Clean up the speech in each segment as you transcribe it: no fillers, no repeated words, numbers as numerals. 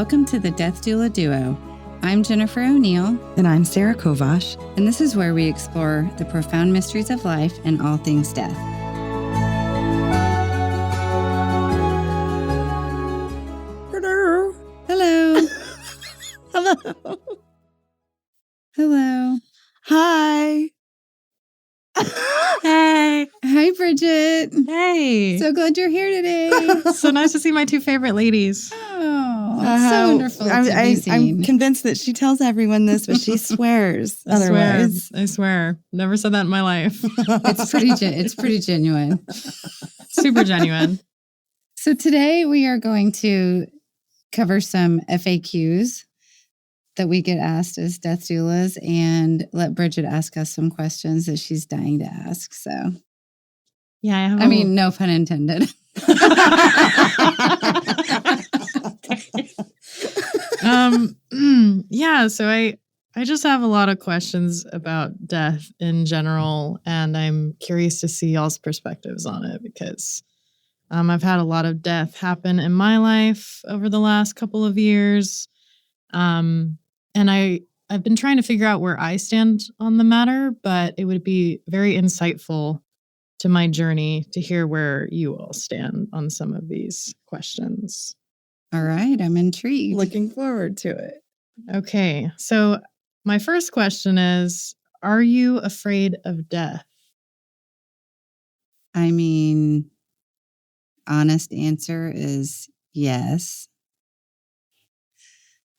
Welcome to the Death Doula Duo. I'm Jennifer O'Neill. And I'm Sarah Kovash. And this is where we explore the profound mysteries of life and all things death. Hello. Hello. Hello. Hello. Hi. Hey. Hi, Bridget. Hey. So glad you're here today. So nice to see my two favorite ladies. Oh, it's so wonderful to be seen. I'm convinced that she tells everyone this, but she swears otherwise. I swear. Never said that in my life. It's pretty genuine. Super genuine. So today we are going to cover some FAQs that we get asked as death doulas and let Bridget ask us some questions that she's dying to ask. So, yeah, I mean, no pun intended. Yeah, so I just have a lot of questions about death in general, and I'm curious to see y'all's perspectives on it because I've had a lot of death happen in my life over the last couple of years. And I've been trying to figure out where I stand on the matter, but it would be very insightful to my journey to hear where you all stand on some of these questions. All right, I'm intrigued. Looking forward to it. Okay, so my first question is, are you afraid of death? I mean, honest answer is yes.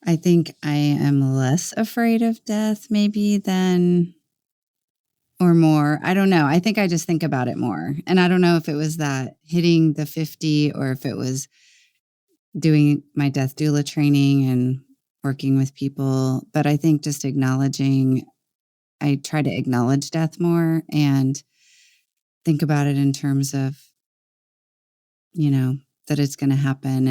I think I am less afraid of death maybe than, or more. I don't know. I think I just think about it more. And I don't know if it was that hitting the 50 or if it was doing my death doula training and working with people. But I think just I try to acknowledge death more and think about it in terms of, that it's going to happen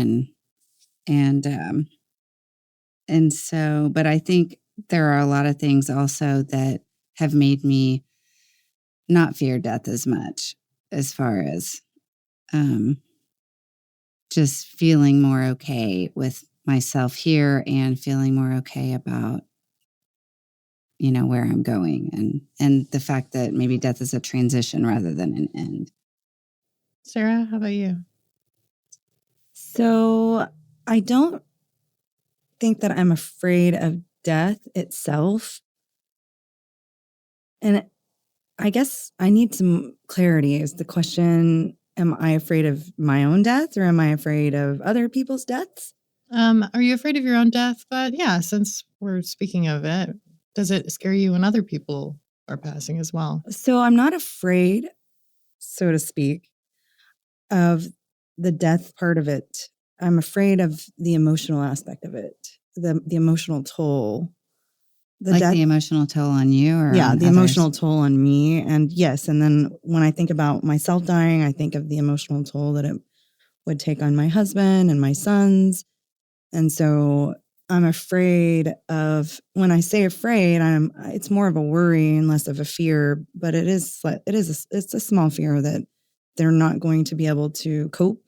and so, but I think there are a lot of things also that have made me not fear death as much, as far as just feeling more okay with myself here and feeling more okay about, where I'm going and the fact that maybe death is a transition rather than an end. Sarah, how about you? So I don't think that I'm afraid of death itself. And I guess I need some clarity. Is the question, am I afraid of my own death or am I afraid of other people's deaths? Are you afraid of your own death? But yeah, since we're speaking of it, does it scare you when other people are passing as well? So I'm not afraid, so to speak, of the death part of it. I'm afraid of the emotional aspect of it, the emotional toll. The emotional toll on you? Or yeah, on the others? Emotional toll on me. And yes, and then when I think about myself dying, I think of the emotional toll that it would take on my husband and my sons. And so I'm afraid of, when I say afraid, it's more of a worry and less of a fear, but it's a small fear that they're not going to be able to cope,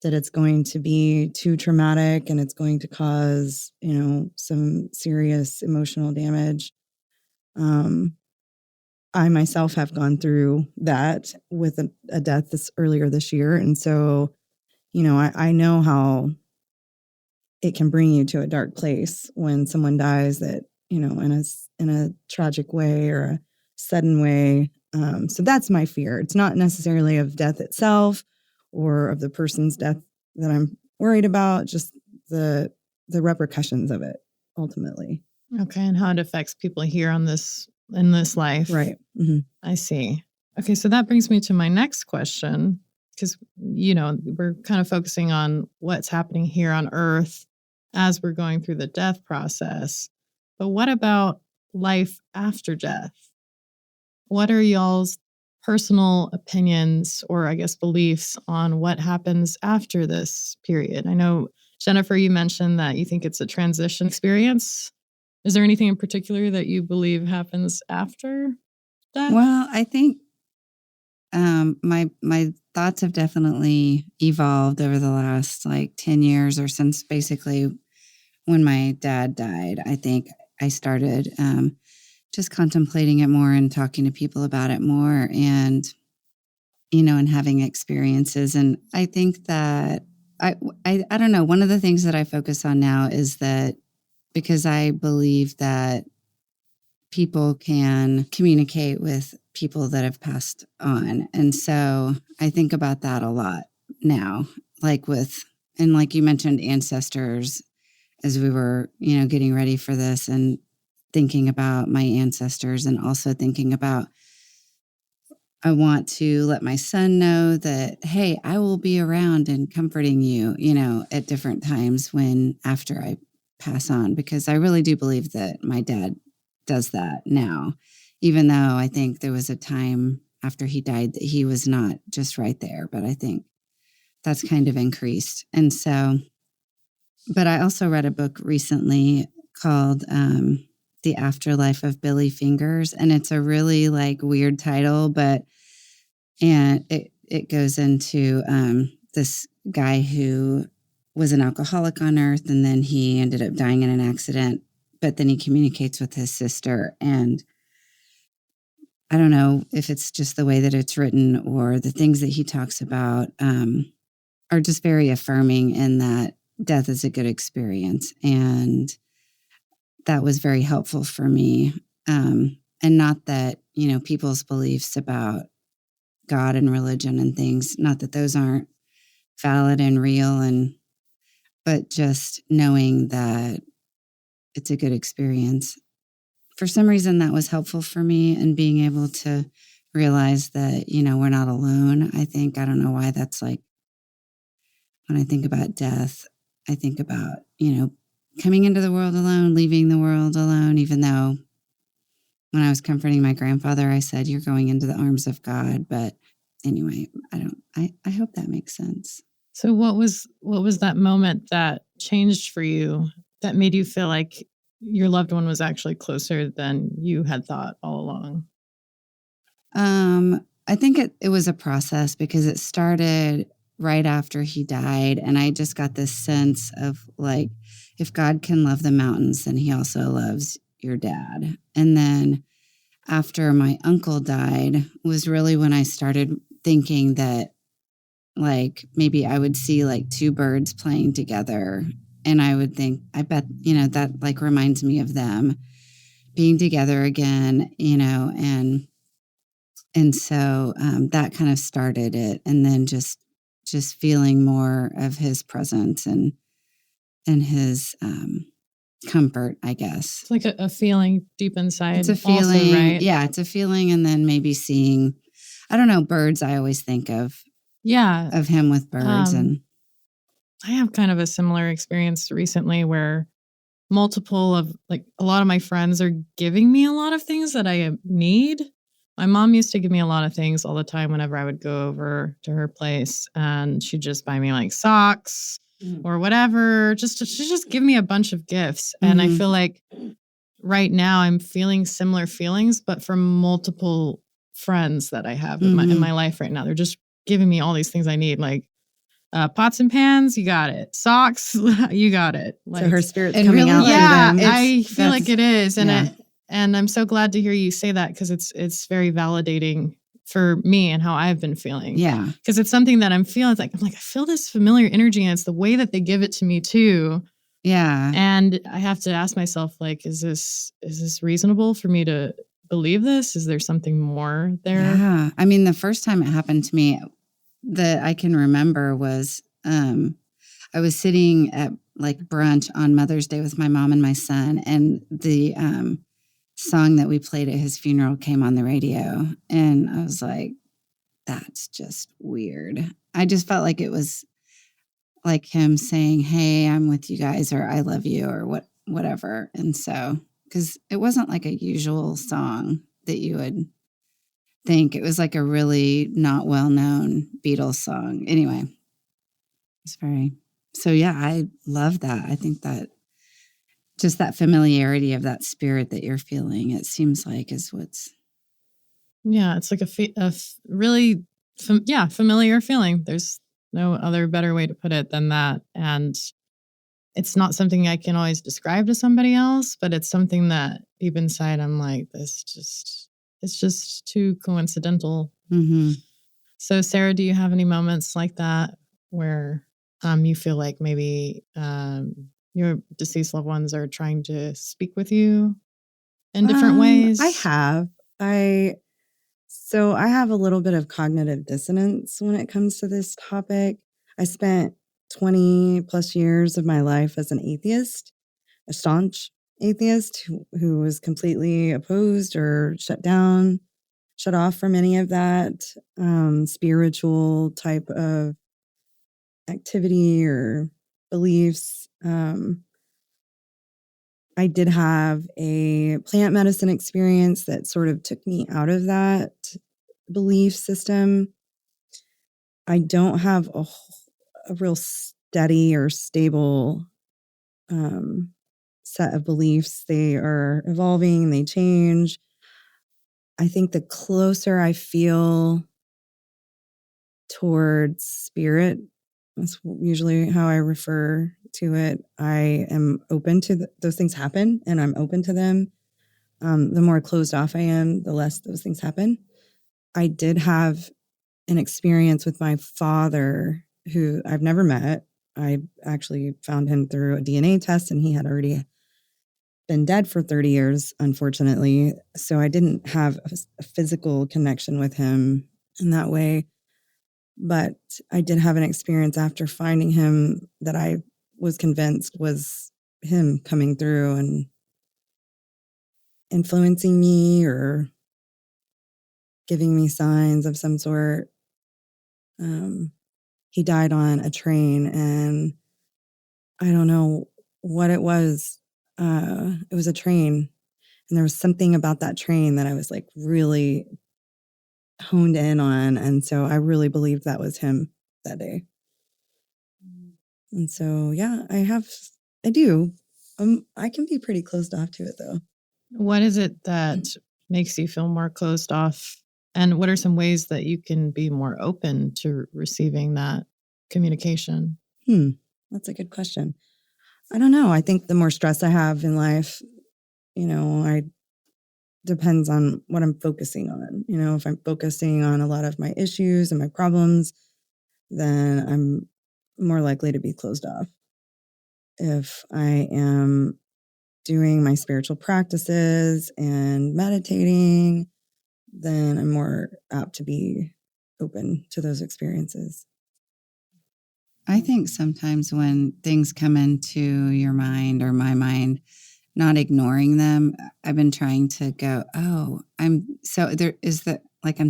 that it's going to be too traumatic and it's going to cause, some serious emotional damage. I myself have gone through that with a death earlier this year. And so, I know how it can bring you to a dark place when someone dies that, in a tragic way or a sudden way. So that's my fear. It's not necessarily of death itself or of the person's death that I'm worried about, just the repercussions of it ultimately. Okay, and how it affects people here in this life. Right. Mm-hmm. I see. Okay, so that brings me to my next question, because, we're kind of focusing on what's happening here on Earth as we're going through the death process. But what about life after death? What are y'all's personal opinions or, I guess, beliefs on what happens after this period? I know, Jennifer, you mentioned that you think it's a transition experience. Is there anything in particular that you believe happens after death? Well, I think my thoughts have definitely evolved over the last 10 years or since basically when my dad died, I think I started just contemplating it more and talking to people about it more, and and having experiences. And I think that I don't know. One of the things that I focus on now is that, because I believe that people can communicate with people that have passed on. And so I think about that a lot now, and like you mentioned, ancestors, as we were, getting ready for this, and thinking about my ancestors, and also thinking about, I want to let my son know that, hey, I will be around and comforting you, at different times after I pass on, because I really do believe that my dad does that now, even though I think there was a time after he died that he was not just right there, but I think that's kind of increased. And so, but I also read a book recently called The Afterlife of Billy Fingers, and it's a really weird title, and it goes into this guy who was an alcoholic on Earth, and then he ended up dying in an accident, but then he communicates with his sister. And I don't know if it's just the way that it's written or the things that he talks about are just very affirming, in that death is a good experience. And that was very helpful for me. And not that, people's beliefs about God and religion and things, not that those aren't valid and real, but just knowing that it's a good experience. For some reason, that was helpful for me, and being able to realize that, we're not alone. I don't know why that's when I think about death, I think about, coming into the world alone, leaving the world alone, even though when I was comforting my grandfather, I said, you're going into the arms of God. But anyway, I hope that makes sense. So what was that moment that changed for you, that made you feel like your loved one was actually closer than you had thought all along? I think it was a process, because it started right after he died. And I just got this sense of if God can love the mountains, then he also loves your dad. And then after my uncle died was really when I started thinking that maybe I would see two birds playing together, and I would think, I bet, that reminds me of them being together again, and so that kind of started it. And then just feeling more of his presence and his comfort, I guess. It's like a feeling deep inside. It's a feeling, also, right? Yeah, it's a feeling. And then maybe seeing, I don't know, birds. I always think of him with birds. And I have kind of a similar experience recently, where multiple of a lot of my friends are giving me a lot of things that I need. My mom used to give me a lot of things all the time whenever I would go over to her place, and she'd just buy me socks or whatever, she'd just give me a bunch of gifts. And I feel like right now I'm feeling similar feelings, but from multiple friends that I have in my life right now. They're just giving me all these things I need, pots and pans, you got it. Socks, you got it. So her spirit's coming out. Yeah, to them. I feel like it is. And I'm so glad to hear you say that, because it's very validating for me and how I've been feeling. Yeah. Because it's something that I'm feeling. I'm like, I feel this familiar energy, and it's the way that they give it to me too. Yeah. And I have to ask myself, is this reasonable for me to believe this? Is there something more there? Yeah. I mean, the first time it happened to me that I can remember was I was sitting at brunch on Mother's Day with my mom and my son, and the song that we played at his funeral came on the radio, and I was like, that's just weird. I just felt like it was like him saying, hey, I'm with you guys, or I love you, or whatever. And so, because it wasn't a usual song that you would think. It was a really not well-known Beatles song. Anyway, it's so yeah, I love that. I think that just that familiarity of that spirit that you're feeling, it seems is what's. Yeah, it's really familiar feeling. There's no other better way to put it than that. And it's not something I can always describe to somebody else, but it's something that deep inside I'm like, it's just too coincidental. Mm-hmm. So Sarah, do you have any moments like that where you feel like maybe your deceased loved ones are trying to speak with you in different ways? I have. So I have a little bit of cognitive dissonance when it comes to this topic. I spent 20 plus years of my life as an atheist, a staunch atheist who was completely opposed or shut off from any of that spiritual type of activity or beliefs. I did have a plant medicine experience that sort of took me out of that belief system. I don't have a real steady or stable set of beliefs. They are evolving, they change. I think the closer I feel towards spirit, that's usually how I refer to it. I am open to those things happen, and I'm open to them. The more closed off I am, the less those things happen. I did have an experience with my father, who I've never met. I actually found him through a DNA test, and he had already been dead for 30 years, unfortunately. So I didn't have a physical connection with him in that way. But I did have an experience after finding him that I was convinced was him coming through and influencing me or giving me signs of some sort. He died on a train, and I don't know what it was. It was a train, and there was something about that train that I was like really honed in on. And so I really believed that was him that day. And so, yeah, I do. I can be pretty closed off to it though. What is it that makes you feel more closed off? And what are some ways that you can be more open to receiving that communication? That's a good question. I don't know. I think the more stress I have in life, depends on what I'm focusing on. If I'm focusing on a lot of my issues and my problems, then I'm more likely to be closed off. If I am doing my spiritual practices and meditating, then I'm more apt to be open to those experiences. I think sometimes when things come into your mind or my mind, not ignoring them, I've been trying to go, I'm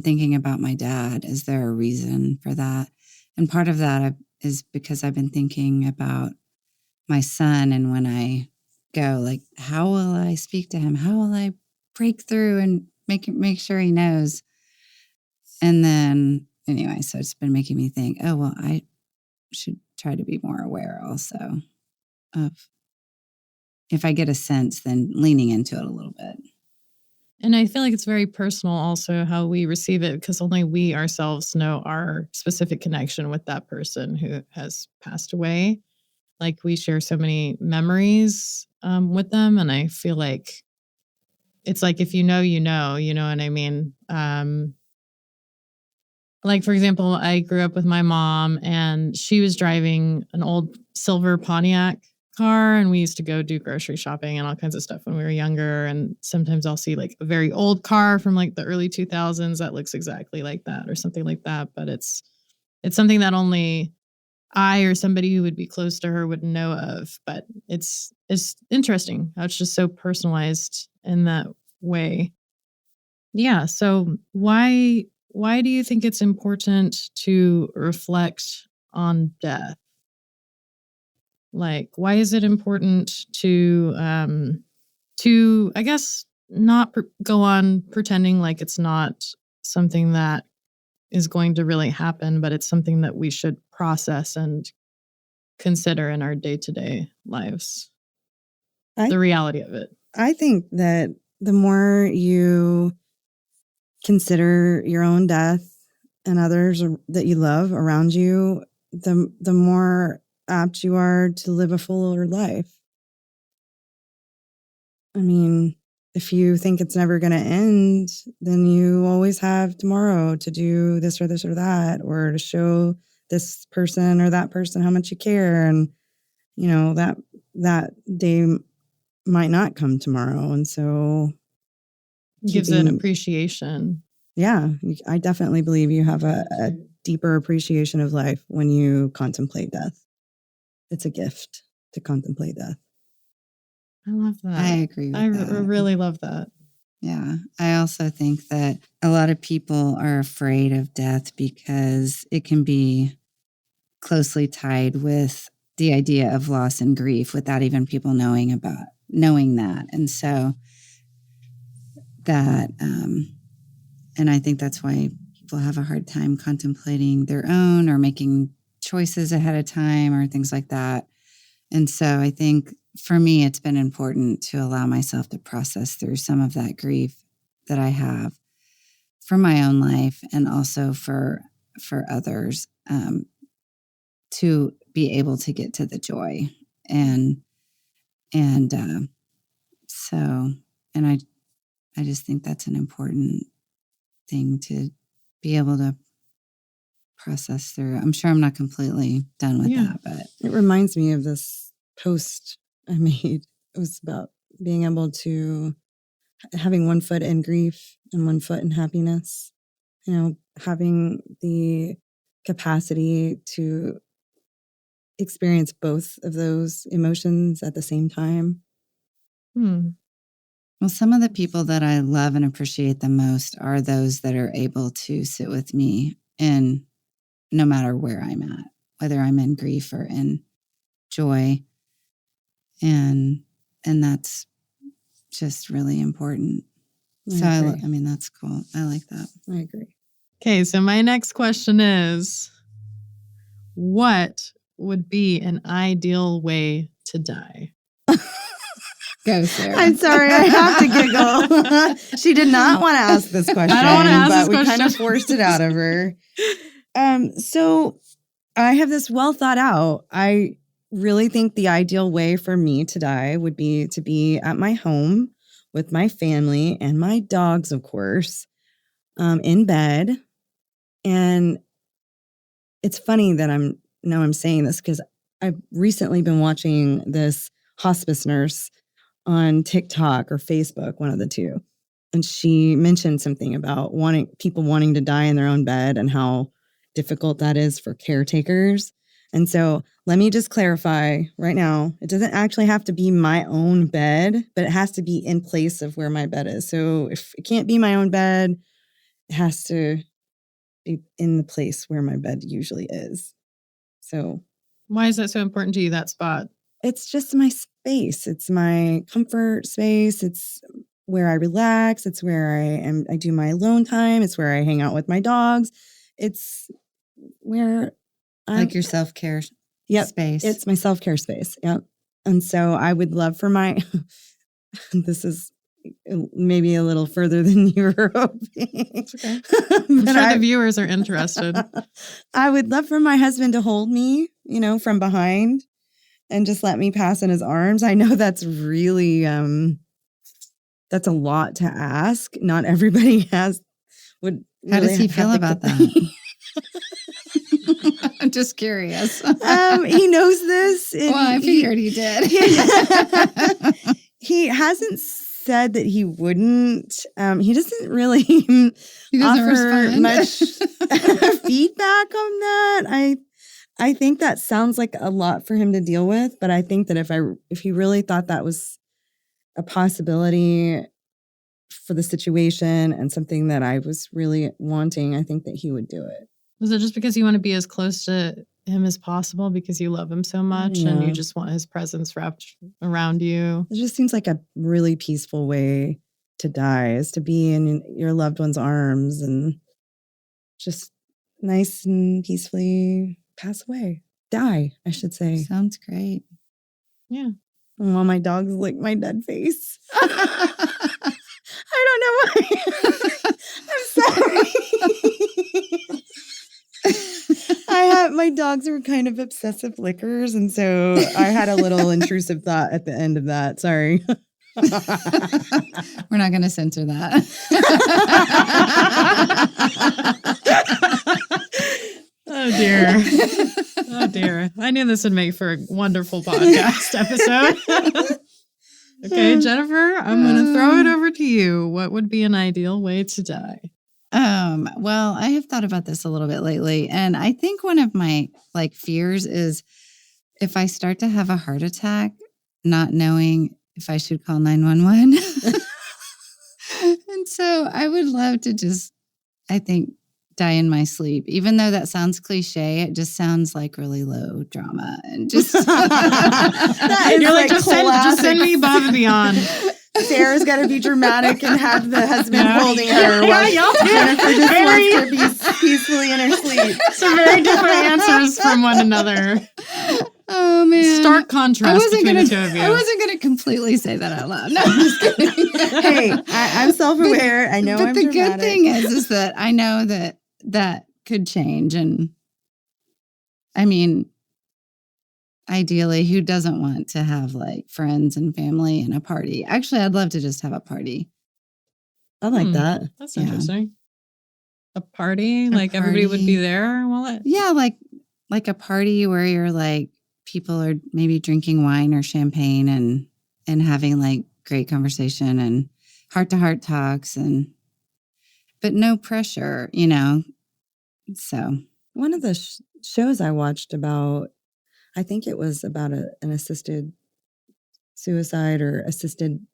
thinking about my dad. Is there a reason for that? And part of that is because I've been thinking about my son. And when I go, like, how will I speak to him? How will I break through and make sure he knows? And then anyway, so it's been making me think, I should try to be more aware also of, if I get a sense, then leaning into it a little bit. And I feel like it's very personal also how we receive it, because only we ourselves know our specific connection with that person who has passed away. Like, we share so many memories with them. And I feel like it's like, if you know what I mean? Like, for example, I grew up with my mom, and she was driving an old silver Pontiac car, and we used to go do grocery shopping and all kinds of stuff when we were younger. And sometimes I'll see like a very old car from like the early 2000s that looks exactly like that or something like that. But it's something that only I or somebody who would be close to her would know of. But it's interesting how it's just so personalized in that way. Yeah. So why do you think it's important to reflect on death? Like, why is it important to I guess, not go on pretending like it's not something that is going to really happen, but it's something that we should process and consider in our day-to-day lives? The reality of it. I think that the more you consider your own death and others that you love around you, the more apt you are to live a fuller life. I mean, if you think it's never going to end, then you always have tomorrow to do this or this or that, or to show this person or that person how much you care. And, you know, that day might not come tomorrow. And so It gives an appreciation. Yeah, I definitely believe you have a deeper appreciation of life when you contemplate death. It's a gift to contemplate death. I love that. I agree with that. I really love that. Yeah. I also think that a lot of people are afraid of death because it can be closely tied with the idea of loss and grief without even people knowing that. And so that, and I think that's why people have a hard time contemplating their own or making choices ahead of time or things like that. And so I think for me, it's been important to allow myself to process through some of that grief that I have for my own life and also for others, to be able to get to the joy. And I just think that's an important thing to be able to process through. I'm sure I'm not completely done with that, but it reminds me of this post I made. It was about being able to having one foot in grief and one foot in happiness. You know, having the capacity to experience both of those emotions at the same time. Well, some of the people that I love and appreciate the most are those that are able to sit with me in no matter where I'm at, whether I'm in grief or in joy. And that's just really important. I mean, that's cool. I like that. I agree. Okay, so my next question is, what would be an ideal way to die? Go, Sarah. I'm sorry, I have to giggle. She did not want to ask this question, I don't want to ask this but we question. kind of forced it out of her. So I have this well thought out. I really think the ideal way for me to die would be to be at my home with my family and my dogs, of course, in bed. And it's funny that I'm saying this because I've recently been watching this hospice nurse on TikTok or Facebook, one of the two. And she mentioned something about people wanting to die in their own bed and how difficult that is for caretakers. And so let me just clarify right now, it doesn't actually have to be my own bed, but it has to be in place of where my bed is. So if it can't be my own bed, it has to be in the place where my bed usually is. So why is that so important to you, that spot? It's just my space. It's my comfort space. It's where I relax. It's where I do my alone time. It's where I hang out with my dogs. It's where like your self-care space. It's my self-care space. Yep. And so I would love for my, this is maybe a little further than you were hoping. It's okay. I'm sure the viewers are interested. I would love for my husband to hold me, from behind and just let me pass in his arms. I know that's really, that's a lot to ask. Not everybody would. How does he feel about that? I'm just curious. He knows this. Well, I figured he did. He hasn't said that he wouldn't. He doesn't really offer much feedback on that. I think that sounds like a lot for him to deal with, but I think that if he really thought that was a possibility for the situation and something that I was really wanting, I think that he would do it. Was it just because you want to be as close to him as possible because you love him so much and you just want his presence wrapped around you? It just seems like a really peaceful way to die, is to be in your loved one's arms and just nice and peacefully pass away. Die, I should say. Sounds great. Yeah. While my dogs lick my dead face. I don't know why. I'm sorry. my dogs are kind of obsessive lickers. And so I had a little intrusive thought at the end of that. Sorry. We're not going to censor that. Oh, dear. Oh, dear. I knew this would make for a wonderful podcast episode. Okay, Jennifer, I'm going to throw it over to you. What would be an ideal way to die? Well, I have thought about this a little bit lately, and I think one of my fears is if I start to have a heart attack, not knowing if I should call 911. And so I would love to just, I think, die in my sleep. Even though that sounds cliche, it just sounds like really low drama and just You're like just send me above and beyond. Sarah's got to be dramatic and have the husband holding her while Jennifer just wants to be peacefully in her sleep. Some very different answers from one another. Oh man, stark contrast between the two of you. I wasn't going to completely say that out loud. No, I'm just kidding. Hey, I'm self-aware. I know, but I'm the dramatic. good thing is that I know that could change, and I mean, ideally, who doesn't want to have friends and family and a party? Actually, I'd love to just have a party. I like that. That's interesting. A party, everybody would be there while it. Yeah, like a party where you're people are maybe drinking wine or champagne and having great conversation and heart-to-heart talks but no pressure, So one of the shows I watched about, I think it was about an assisted suicide or assisted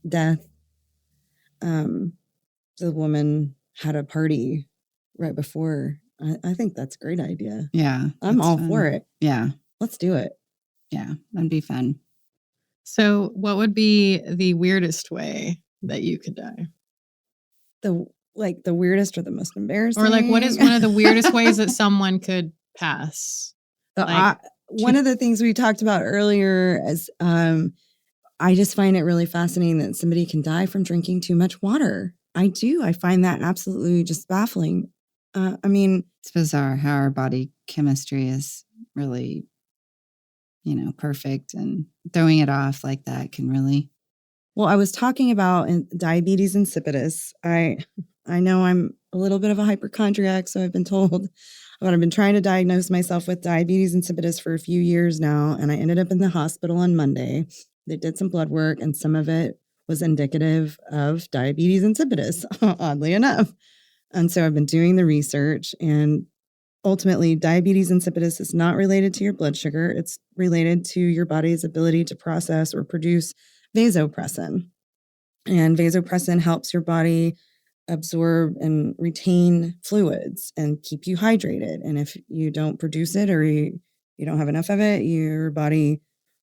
death. The woman had a party right before. I think that's a great idea. Yeah. I'm all fun. for it. Yeah. Let's do it. Yeah. That'd be fun. So what would be the weirdest way that you could die? The weirdest or the most embarrassing? Or what is one of the weirdest ways that someone could pass? One of the things we talked about earlier is I just find it really fascinating that somebody can die from drinking too much water. I do. I find that absolutely just baffling. It's bizarre how our body chemistry is really, perfect, and throwing it off like that can really. Well, I was talking about diabetes insipidus. I know I'm a little bit of a hypochondriac, so I've been told, but I've been trying to diagnose myself with diabetes insipidus for a few years now, and I ended up in the hospital on Monday. They did some blood work, and some of it was indicative of diabetes insipidus, oddly enough. And so I've been doing the research, and ultimately, diabetes insipidus is not related to your blood sugar. It's related to your body's ability to process or produce vasopressin. And vasopressin helps your body absorb and retain fluids and keep you hydrated. And if you don't produce it or you don't have enough of it, your body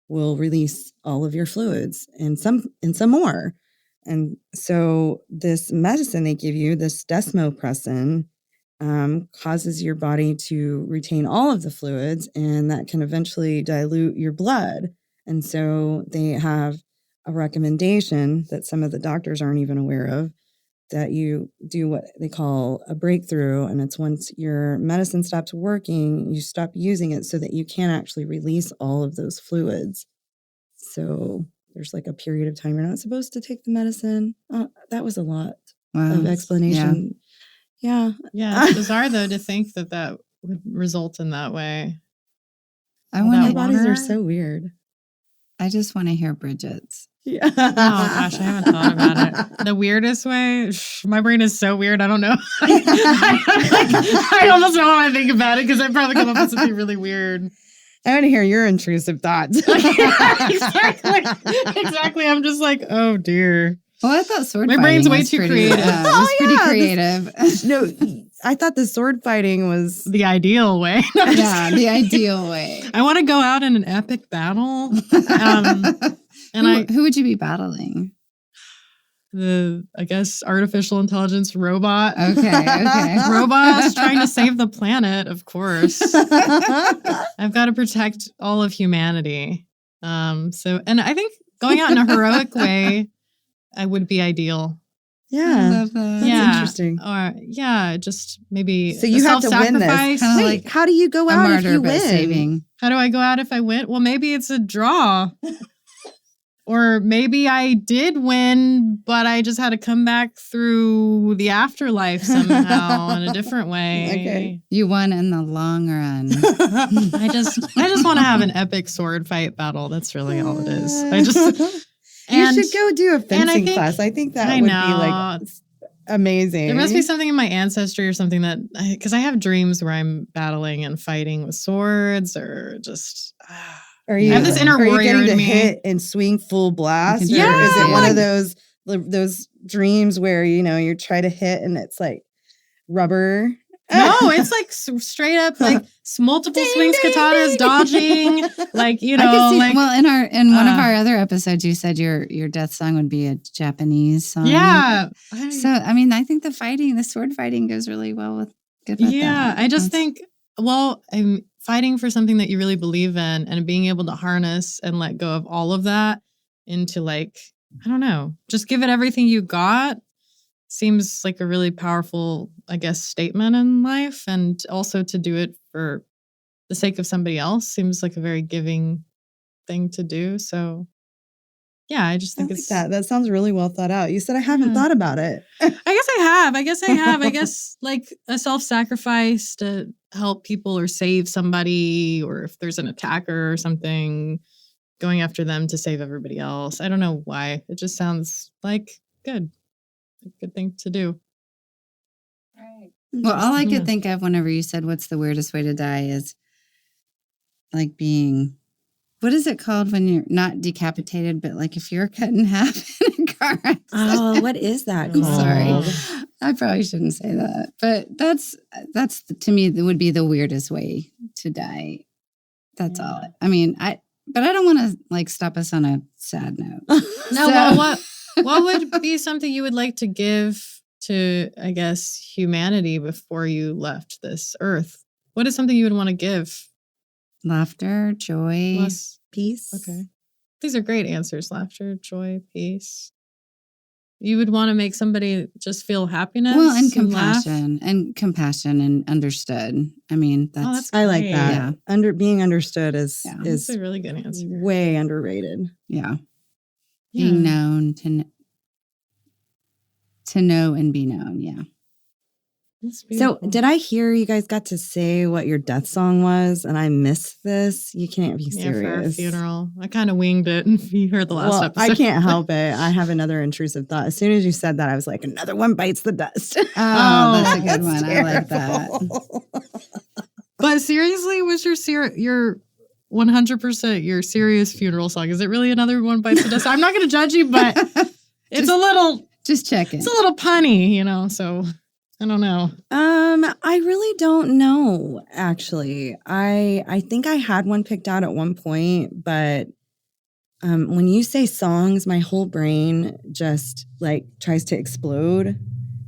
will release all of your fluids and some more. And so this medicine they give you, this desmopressin, causes your body to retain all of the fluids, and that can eventually dilute your blood. And so they have a recommendation that some of the doctors aren't even aware of, that you do what they call a breakthrough. And it's once your medicine stops working, you stop using it so that you can actually release all of those fluids. So there's a period of time you're not supposed to take the medicine. That was a lot of explanation. Yeah. Yeah. It's bizarre, though, to think that would result in that way. Our bodies are so weird. I just want to hear Bridget's. Yeah. Oh, gosh, I haven't thought about it. The weirdest way? My brain is so weird. I don't know. I almost don't want to think about it because I'd probably come up with something really weird. I want to hear your intrusive thoughts. Exactly. I'm just oh, dear. Well, I thought sword My fighting brain's way was too pretty, creative. it was pretty creative. No, I thought the sword fighting was the ideal way. Yeah, the ideal way. I want to go out in an epic battle. Who would you be battling? I guess, artificial intelligence robot. Okay. Robots trying to save the planet, of course. I've got to protect all of humanity. And I think going out in a heroic way would be ideal. Yeah. love that. That's interesting. Or just maybe So you have to win this. self-sacrifice. Kinda Wait, like how do you go A out if martyr, you but win? saving. How do I go out if I win? Well, maybe it's a draw. Or maybe I did win, but I just had to come back through the afterlife somehow in a different way. Okay. You won in the long run. I just want to have an epic sword fight battle. That's really all it is. You should go do a fencing think- class. I think that I would know. be like amazing. There must be something in my ancestry or something that, because I have dreams where I'm battling and fighting with swords or just. Are you, I have this inner are you warrior getting to in me. hit and swing full blast? You Or can is do it one it. of those dreams where, you try to hit and it's like rubber? No, it's like straight up like multiple swings, katanas, dodging. Like, I can see. like, Well, in one of our other episodes, you said your death song would be a Japanese song. yeah. So I mean, I think the sword fighting goes really well with that. I just That's- think, I'm fighting for something that you really believe in and being able to harness and let go of all of that into like, I don't know, just give it everything you got seems like a really powerful, I guess, statement in life. And also to do it for the sake of somebody else seems like a very giving thing to do. So yeah, I just I think like it's that. That sounds really well thought out. You said I haven't thought about it. I guess I have. I guess like a self-sacrifice to help people or save somebody, or if there's an attacker or something, going after them to save everybody else. I don't know why. It just sounds like good. A good thing to do. Well, all I Yeah. could think of whenever you said what's the weirdest way to die is like being, what is it called when you're not decapitated, but like if you're cut in half in a car accident? Oh, what is that I'm called? sorry. I probably shouldn't say that, but that's to me, that would be the weirdest way to die. That's all. I mean, but I don't want to like stop us on a sad note. No, So- well, what would be something you would like to give to, I guess, humanity before you left this earth? What is something you would want to give? Laughter, joy. Plus, Peace. okay. These are great answers. Laughter, joy, peace. You would want to make somebody just feel happiness. Well, and laugh? compassion and understood. I mean, that's I like great. that. Yeah. Being understood is That's a really good answer. way underrated. yeah. Yeah. Being known to know and be known. Yeah. That's So, beautiful. did I hear you guys got to say what your death song was, and I missed this? You can't be Yeah, for our serious. funeral. I kind of winged it, and you heard the last Well, episode. I can't help it. I have another intrusive thought. As soon as you said that, I was like, another one bites the dust. Oh, that's a good That's one. I like that. terrible. But seriously, was your 100% your serious funeral song? Is it really another one bites the dust? I'm not going to judge you, but it's a little Just check it. it's a little punny, so I don't know. I really don't know, actually. I think I had one picked out at one point, but when you say songs, my whole brain just like tries to explode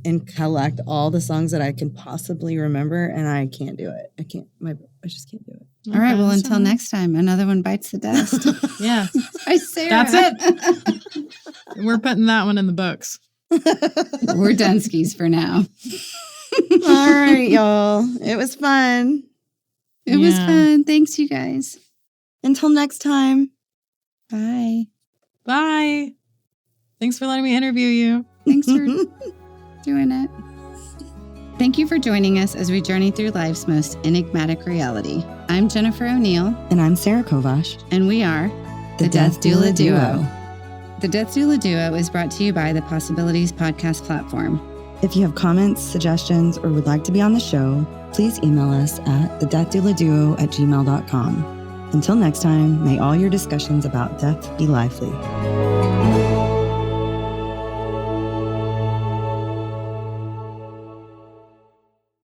and collect all the songs that I can possibly remember, and I can't do it. I just can't do it. All right. Well, Okay, until so- next time, another one bites the dust. Yeah, Hi, Sarah. that's it. We're putting that one in the books. We're Dunskies for now. All right, y'all. It was fun. It was Yeah. fun. Thanks, you guys. Until next time. Bye. Bye. Thanks for letting me interview you. Thanks for doing it. Thank you for joining us as we journey through life's most enigmatic reality. I'm Jennifer O'Neill, And I'm Sarah Kovash. and we are the Death Doula Duo. The Death Doula Duo is brought to you by the Possibilities podcast platform. If you have comments, suggestions, or would like to be on the show, please email us at thedeathdouladuo@gmail.com. Until next time, may all your discussions about death be lively.